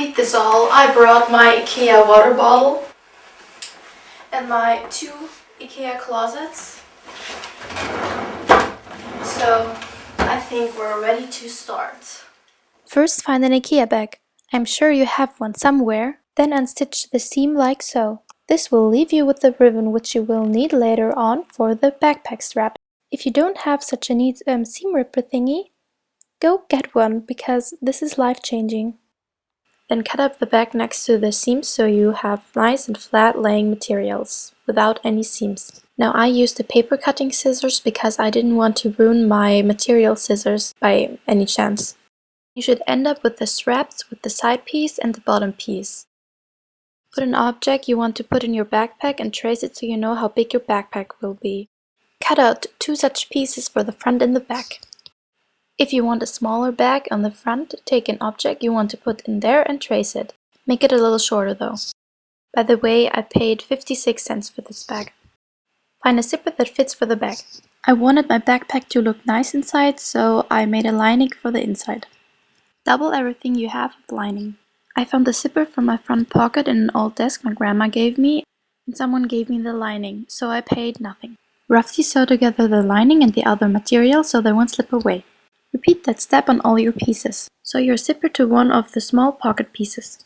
complete this all, I brought my IKEA water bottle and my 2 IKEA closets. So I think we're ready to start. First, find an IKEA bag. I'm sure you have one somewhere. Then unstitch the seam like so. This will leave you with the ribbon which you will need later on for the backpack strap. If you don't have such a neat seam ripper thingy, go get one because this is life-changing. Then cut up the bag next to the seams so you have nice and flat laying materials without any seams. Now I used the paper cutting scissors because I didn't want to ruin my material scissors by any chance. You should end up with the straps with the side piece and the bottom piece. Put an object you want to put in your backpack and trace it so you know how big your backpack will be. Cut out 2 such pieces for the front and the back. If you want a smaller bag on the front, take an object you want to put in there and trace it. Make it a little shorter though. By the way, I paid 56 cents for this bag. Find a zipper that fits for the bag. I wanted my backpack to look nice inside, so I made a lining for the inside. Double everything you have with lining. I found the zipper from my front pocket in an old desk my grandma gave me, and someone gave me the lining, so I paid nothing. Roughly sew together the lining and the other material so they won't slip away. Repeat that step on all your pieces. Sew your zipper to one of the small pocket pieces.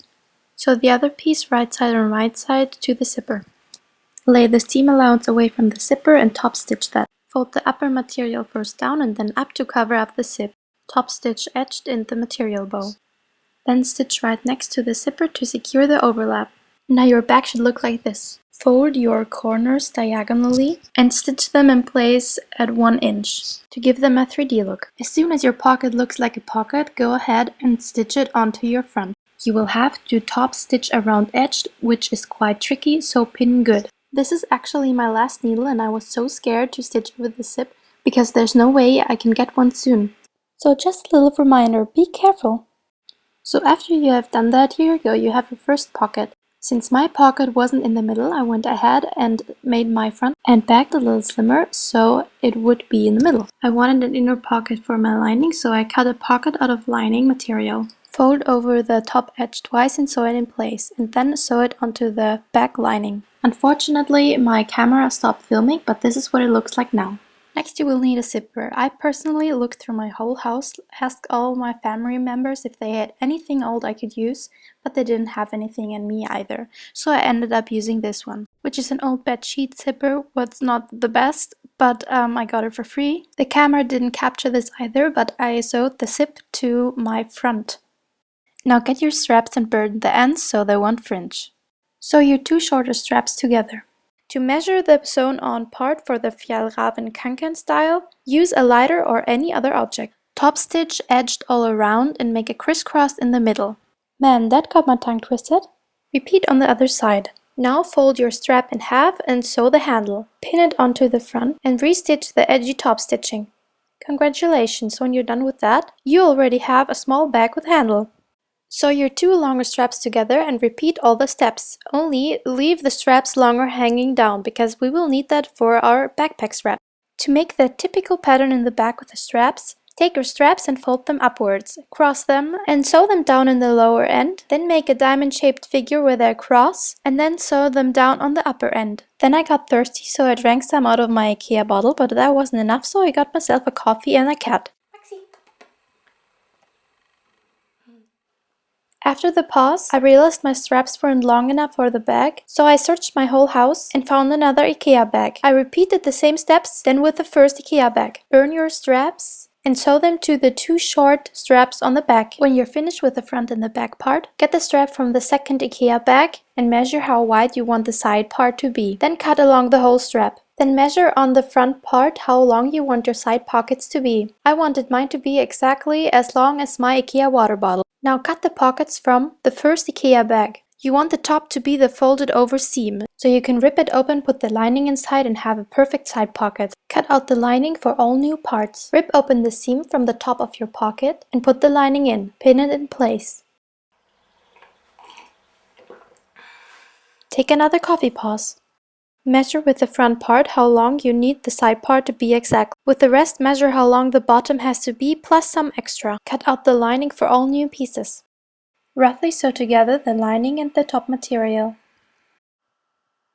Sew the other piece right side and right side to the zipper. Lay the seam allowance away from the zipper and top stitch that. Fold the upper material first down and then up to cover up the zip. Top stitch edged in the material bow. Then stitch right next to the zipper to secure the overlap. Now your bag should look like this. Fold your corners diagonally and stitch them in place at 1 inch to give them a 3D look. As soon as your pocket looks like a pocket, go ahead and stitch it onto your front. You will have to top stitch around edge, which is quite tricky, so pin good. This is actually my last needle and I was so scared to stitch with the zip because there's no way I can get one soon. So just a little reminder, be careful. So after you have done that, here you go, you have your first pocket. Since my pocket wasn't in the middle, I went ahead and made my front and back a little slimmer so it would be in the middle. I wanted an inner pocket for my lining, so I cut a pocket out of lining material. Fold over the top edge twice and sew it in place, and then sew it onto the back lining. Unfortunately, my camera stopped filming, but this is what it looks like now. Next you will need a zipper. I personally looked through my whole house, asked all my family members if they had anything old I could use, but they didn't have anything in me either. So I ended up using this one, which is an old bed sheet zipper. What's not the best, but I got it for free. The camera didn't capture this either, but I sewed the zip to my front. Now get your straps and burn the ends so they won't fringe. Sew your 2 shorter straps together. To measure the sewn-on part for the Fjällräven Kanken style, use a lighter or any other object. Top stitch edged all around and make a crisscross in the middle. Man, that got my tongue twisted. Repeat on the other side. Now fold your strap in half and sew the handle. Pin it onto the front and restitch the edgy top stitching. Congratulations, when you're done with that, you already have a small bag with handle. Sew your 2 longer straps together and repeat all the steps. Only leave the straps longer hanging down because we will need that for our backpack strap. To make the typical pattern in the back with the straps, take your straps and fold them upwards, cross them and sew them down in the lower end, then make a diamond-shaped figure with a cross and then sew them down on the upper end. Then I got thirsty, so I drank some out of my IKEA bottle, but that wasn't enough, so I got myself a coffee and a cat. After the pause, I realized my straps weren't long enough for the bag, so I searched my whole house and found another IKEA bag. I repeated the same steps, then with the first IKEA bag. Burn your straps and sew them to the 2 short straps on the back. When you're finished with the front and the back part, get the strap from the second IKEA bag and measure how wide you want the side part to be. Then cut along the whole strap. Then measure on the front part how long you want your side pockets to be. I wanted mine to be exactly as long as my IKEA water bottle. Now cut the pockets from the first IKEA bag. You want the top to be the folded over seam, so you can rip it open, put the lining inside and have a perfect side pocket. Cut out the lining for all new parts. Rip open the seam from the top of your pocket and put the lining in. Pin it in place. Take another coffee pause. Measure with the front part how long you need the side part to be exact. With the rest, measure how long the bottom has to be plus some extra. Cut out the lining for all new pieces. Roughly sew together the lining and the top material.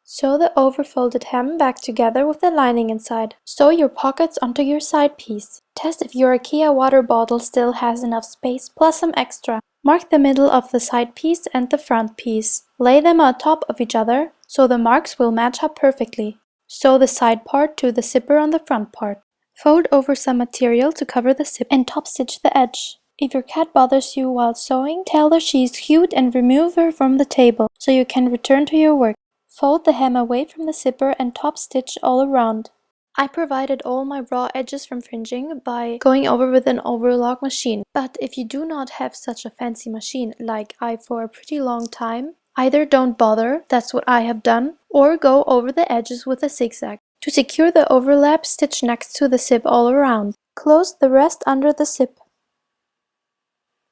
Sew the overfolded hem back together with the lining inside. Sew your pockets onto your side piece. Test if your IKEA water bottle still has enough space plus some extra. Mark the middle of the side piece and the front piece. Lay them on top of each other so the marks will match up perfectly. Sew the side part to the zipper on the front part. Fold over some material to cover the zip and top stitch the edge. If your cat bothers you while sewing, tell her she is cute and remove her from the table so you can return to your work. Fold the hem away from the zipper and top stitch all around. I provided all my raw edges from fringing by going over with an overlock machine. But if you do not have such a fancy machine like I for a pretty long time, either don't bother, that's what I have done, or go over the edges with a zigzag. To secure the overlap, stitch next to the zip all around. Close the rest under the zip.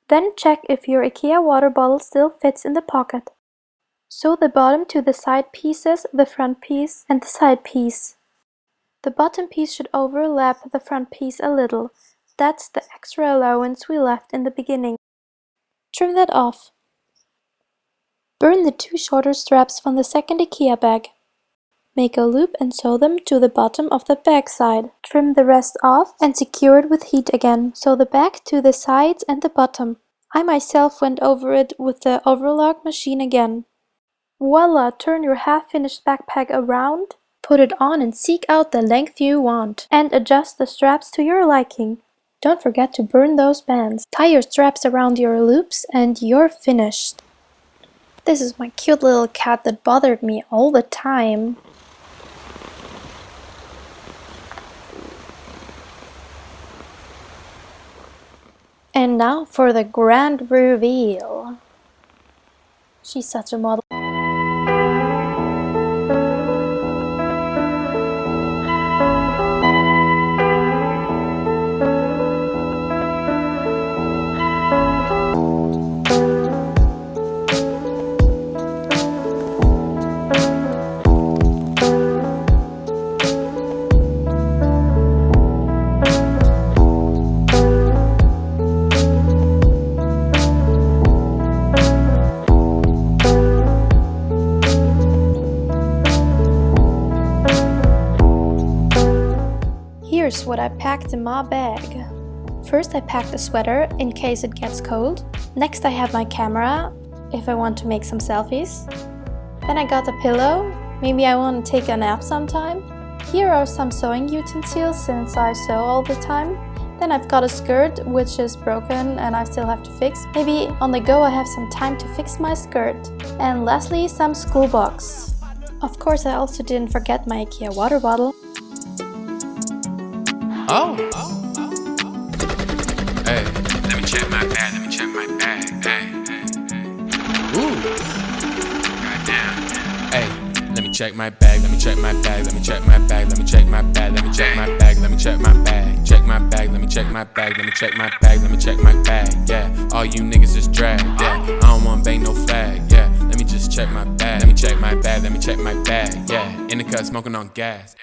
Then check if your IKEA water bottle still fits in the pocket. Sew the bottom to the side pieces, the front piece, and the side piece. The bottom piece should overlap the front piece a little. That's the extra allowance we left in the beginning. Trim that off. Burn the 2 shorter straps from the second IKEA bag. Make a loop and sew them to the bottom of the bag side. Trim the rest off and secure it with heat again. Sew the bag to the sides and the bottom. I myself went over it with the overlock machine again. Voila! Turn your half-finished backpack around, put it on and seek out the length you want, and adjust the straps to your liking. Don't forget to burn those bands. Tie your straps around your loops and you're finished. This is my cute little cat that bothered me all the time. And now for the grand reveal. She's such a model. Here's what I packed in my bag. First I packed a sweater in case it gets cold. Next I have my camera, if I want to make some selfies. Then I got a pillow, maybe I want to take a nap sometime. Here are some sewing utensils since I sew all the time. Then I've got a skirt which is broken and I still have to fix. Maybe on the go I have some time to fix my skirt. And lastly, some school books. Of course I also didn't forget my IKEA water bottle. Oh. Hey, let me check my bag, Hey. Ooh. Goddamn. Hey, let me check my bag, Let me check my bag, Let me check my bag, Let me check my bag, Let me check my bag, Let me check my bag. Check my bag, let me check my bag, Let me check my bag, Let me check my bag. Yeah, all you niggas is drag. Yeah, I don't wanna bang no flag. Yeah, let me just check my bag. Let me check my bag, Let me check my bag. Yeah, in the cut smoking on gas.